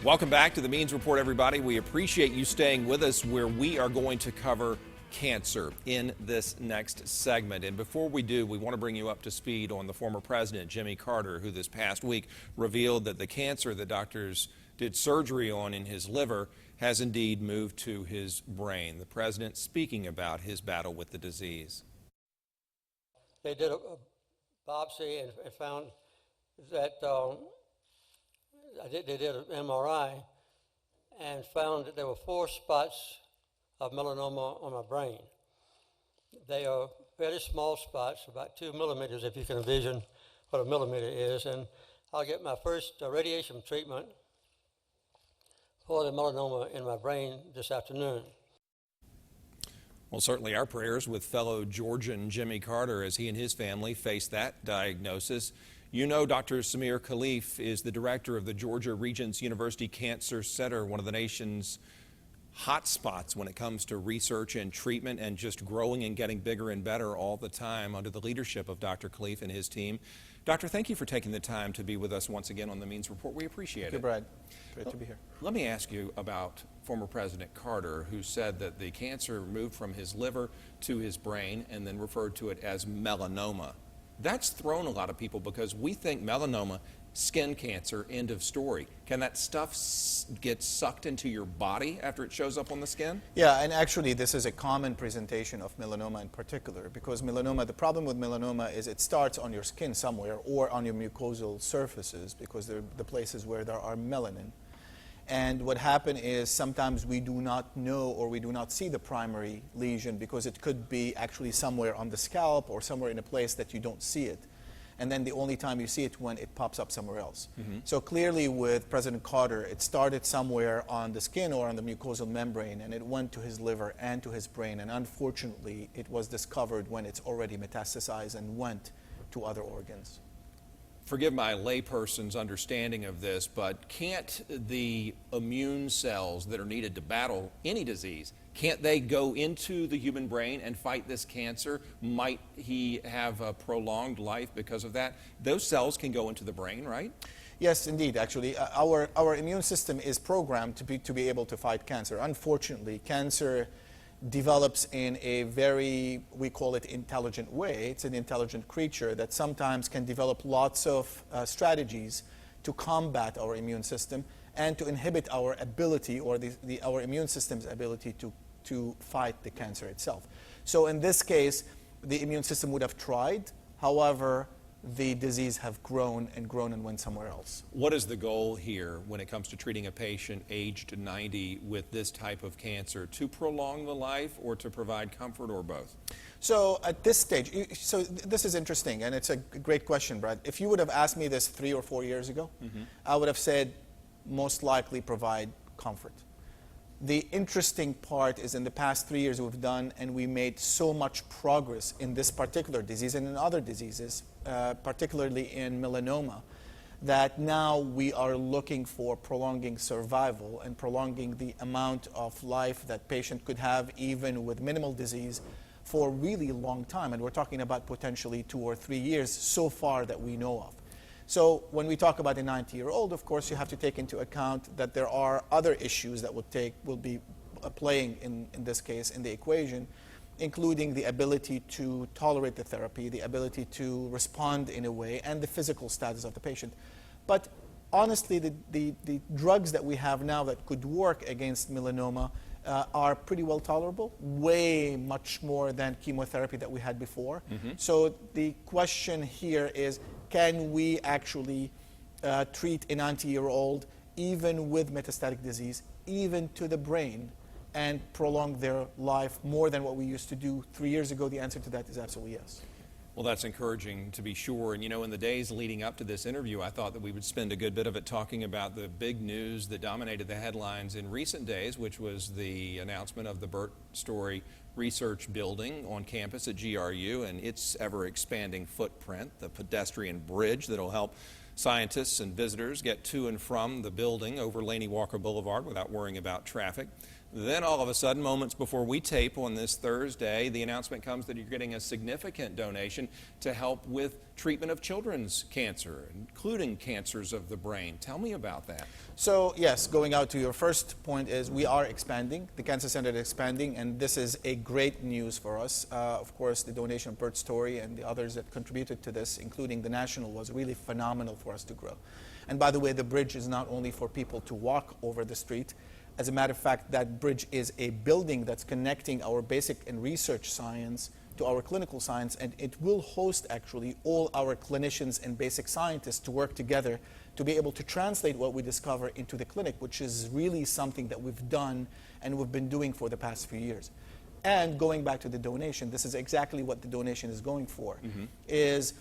Welcome back to the Means Report, everybody. We appreciate you staying with us where we are going to cover cancer in this next segment. And before we do, we want to bring you up to speed on the former president, Jimmy Carter, who this past week revealed that the cancer that doctors did surgery on in his liver has indeed moved to his brain. The president speaking about his battle with the disease. They did a biopsy and found that they did an MRI and found that there were 4 spots of melanoma on my brain. They are very small spots, about 2 millimeters, if you can envision what a millimeter is. And I'll get my first radiation treatment for the melanoma in my brain this afternoon. Well, certainly our prayers with fellow Georgian Jimmy Carter as he and his family face that diagnosis. You know, Dr. Samir Khleif is the director of the Georgia Regents University Cancer Center, one of the nation's hot spots when it comes to research and treatment, and just growing and getting bigger and better all the time under the leadership of Dr. Khleif and his team. Doctor, thank you for taking the time to be with us once again on the Means Report. We appreciate it. Thank you, Brad. Great to be here. Let me ask you about former President Carter, who said that the cancer moved from his liver to his brain and then referred to it as melanoma. That's thrown a lot of people because we think melanoma, skin cancer, end of story. Can that stuff get sucked into your body after it shows up on the skin? Yeah, and actually this is a common presentation of melanoma in particular, because melanoma, the problem with melanoma is it starts on your skin somewhere or on your mucosal surfaces, because they're the places where there are melanin. And what happened is sometimes we do not know or we do not see the primary lesion because it could be actually somewhere on the scalp or somewhere in a place that you don't see it. And then the only time you see it when it pops up somewhere else. So clearly with President Carter, it started somewhere on the skin or on the mucosal membrane, and it went to his liver and to his brain. And unfortunately, it was discovered when it's already metastasized and went to other organs. Forgive my layperson's understanding of this, but can't the immune cells that are needed to battle any disease, can't they go into the human brain and fight this cancer? Might he have a prolonged life because of that? Those cells can go into the brain, right? Yes, indeed. Actually, our immune system is programmed to be able to fight cancer. Unfortunately, cancer develops in a very, we call it intelligent way. It's an intelligent creature that sometimes can develop lots of strategies to combat our immune system and to inhibit our ability, or our immune system's ability to fight the cancer itself. So in this case, the immune system would have tried. However, the disease have grown and went somewhere else. What is the goal here when it comes to treating a patient aged 90 with this type of cancer? To prolong the life or to provide comfort, or both? So at this stage, this is interesting, and it's a great question, Brad. If you would have asked me this 3 or 4 years ago, I would have said most likely provide comfort. The interesting part is in the past 3 years we've done, and we made so much progress in this particular disease and in other diseases, particularly in melanoma, that now we are looking for prolonging survival and prolonging the amount of life that patient could have even with minimal disease for a really long time. And we're talking about potentially 2 or 3 years so far that we know of. So when we talk about a 90-year-old, of course, you have to take into account that there are other issues that will be playing in this case in the equation, including the ability to tolerate the therapy, the ability to respond in a way, and the physical status of the patient. But honestly, the drugs that we have now that could work against melanoma are pretty well tolerable, way much more than chemotherapy that we had before. So the question here is, can we actually treat a 90-year-old even with metastatic disease, even to the brain, and prolong their life more than what we used to do 3 years ago? The answer to that is absolutely yes. Well, that's encouraging to be sure. And you know, in the days leading up to this interview, I thought that we would spend a good bit of it talking about the big news that dominated the headlines in recent days, which was the announcement of the Burt Story Research Building on campus at GRU and its ever-expanding footprint, the pedestrian bridge that will help scientists and visitors get to and from the building over Laney Walker Boulevard without worrying about traffic. Then all of a sudden, moments before we tape on this Thursday, the announcement comes that you're getting a significant donation to help with treatment of children's cancer, including cancers of the brain. Tell me about that. So yes, going out to your first point is we are expanding. The Cancer Center is expanding, and this is a great news for us. Of course, the donation of Bert Story and the others that contributed to this, including the National, was really phenomenal for us to grow. And by the way, the bridge is not only for people to walk over the street. As a matter of fact, that bridge is a building that's connecting our basic and research science to our clinical science, and it will host actually all our clinicians and basic scientists to work together to be able to translate what we discover into the clinic, which is really something that we've done and we've been doing for the past few years. And going back to the donation, this is exactly what the donation is going for, is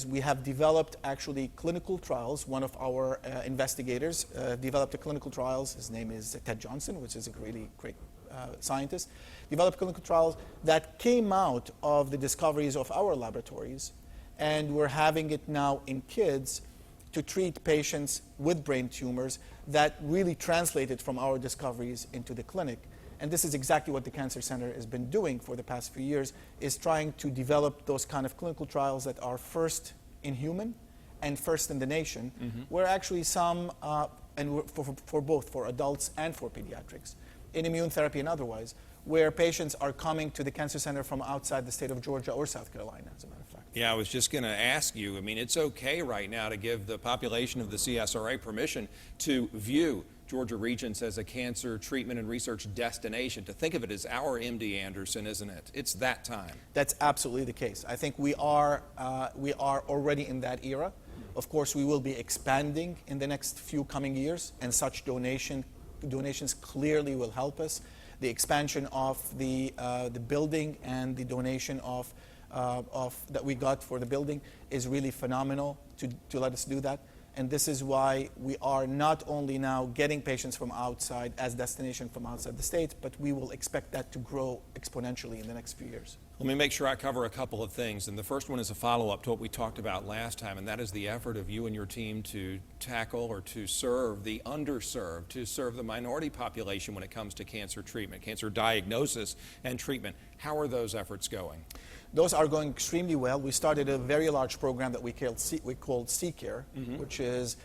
we have developed actually clinical trials. One of our investigators developed a clinical trials. His name is Ted Johnson, which is a really great scientist. Developed clinical trials that came out of the discoveries of our laboratories, and we're having it now in kids to treat patients with brain tumors that really translated from our discoveries into the clinic. And this is exactly what the Cancer Center has been doing for the past few years, is trying to develop those kind of clinical trials that are first in human and first in the nation, where actually some, and for both, for adults and for pediatrics, in immune therapy and otherwise, where patients are coming to the Cancer Center from outside the state of Georgia or South Carolina, as a matter of fact. Yeah, I was just going to ask you, I mean, it's okay right now to give the population of the CSRA permission to view Georgia Regents as a cancer treatment and research destination, to think of it as our MD Anderson, isn't it? It's that time. That's absolutely the case. I think we are already in that era. Of course, we will be expanding in the next few coming years, and such donations clearly will help us. The expansion of the building and the donation of that we got for the building is really phenomenal to let us do that. And this is why we are not only now getting patients from outside as destination from outside the state, but we will expect that to grow exponentially in the next few years. Let me make sure I cover a couple of things. And the first one is a follow-up to what we talked about last time, and that is the effort of you and your team to tackle or to serve the underserved, to serve the minority population when it comes to cancer treatment, cancer diagnosis and treatment. How are those efforts going? Those are going extremely well. We started a very large program that we called CCARE, which is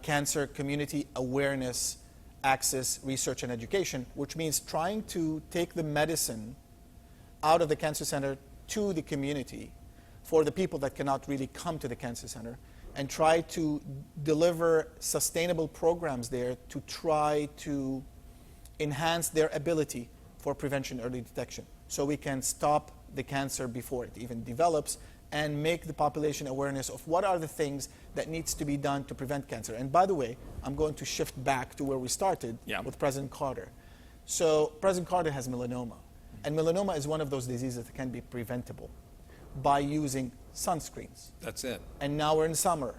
Cancer Community Awareness, Access, Research, and Education, which means trying to take the medicine out of the Cancer Center to the community for the people that cannot really come to the Cancer Center, and try to deliver sustainable programs there to try to enhance their ability for prevention, early detection, so we can stop the cancer before it even develops and make the population awareness of what are the things that needs to be done to prevent cancer. And by the way, I'm going to shift back to where we started with President Carter. So President Carter has melanoma, and melanoma is one of those diseases that can be preventable by using sunscreens. That's it. And now we're in summer,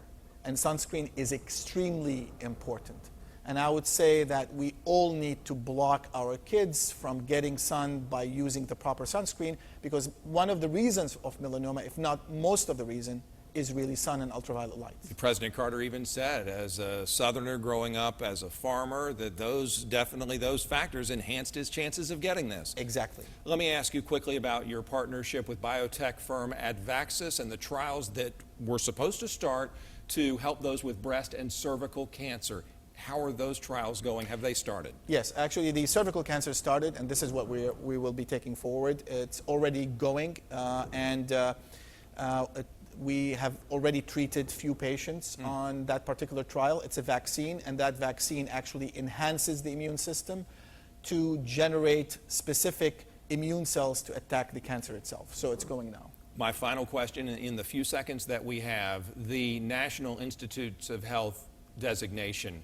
and sunscreen is extremely important. And I would say that we all need to block our kids from getting sun by using the proper sunscreen, because one of the reasons of melanoma, if not most of the reason, is really sun and ultraviolet light. President Carter even said, as a Southerner growing up as a farmer, that those factors enhanced his chances of getting this. Exactly. Let me ask you quickly about your partnership with biotech firm Advaxis and the trials that were supposed to start to help those with breast and cervical cancer. How are those trials going? Have they started? Yes, actually the cervical cancer started, and this is what we will be taking forward. It's already going, we have already treated few patients on that particular trial. It's a vaccine, and that vaccine actually enhances the immune system to generate specific immune cells to attack the cancer itself. So it's going now. My final question, in the few seconds that we have, the National Institutes of Health designation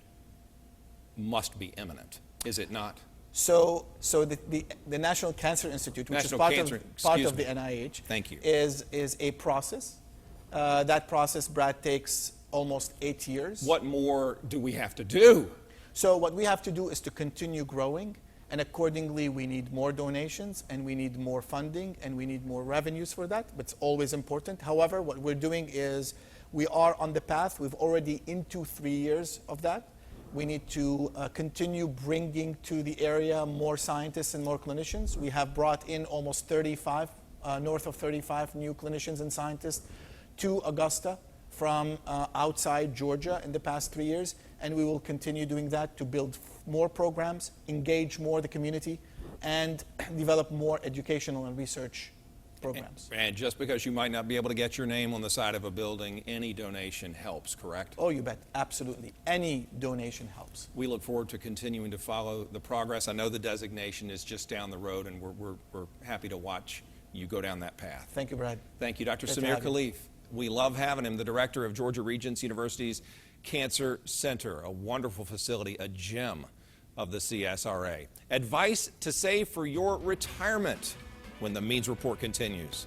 must be imminent, is it not? So the National Cancer Institute, which is part of the NIH, Thank you. is a process. That process, Brad, takes almost 8 years. What more do we have to do? So what we have to do is to continue growing, and accordingly we need more donations, and we need more funding, and we need more revenues for that, but it's always important. However, what we're doing is we are on the path. We've already into 3 years of that, We need to continue bringing to the area more scientists and more clinicians. We have brought in almost 35, north of 35 new clinicians and scientists to Augusta from outside Georgia in the past 3 years, and we will continue doing that to build more programs, engage more the community, and develop more educational and research programs. And just because you might not be able to get your name on the side of a building, any donation helps, correct? Oh, you bet. Absolutely. Any donation helps. We look forward to continuing to follow the progress. I know the designation is just down the road, and we're happy to watch you go down that path. Thank you, Brad. Thank you, Dr. Good to Samir have you. Khleif. We love having him, the director of Georgia Regents University's Cancer Center, a wonderful facility, a gem of the CSRA. Advice to save for your retirement when the Means Report continues.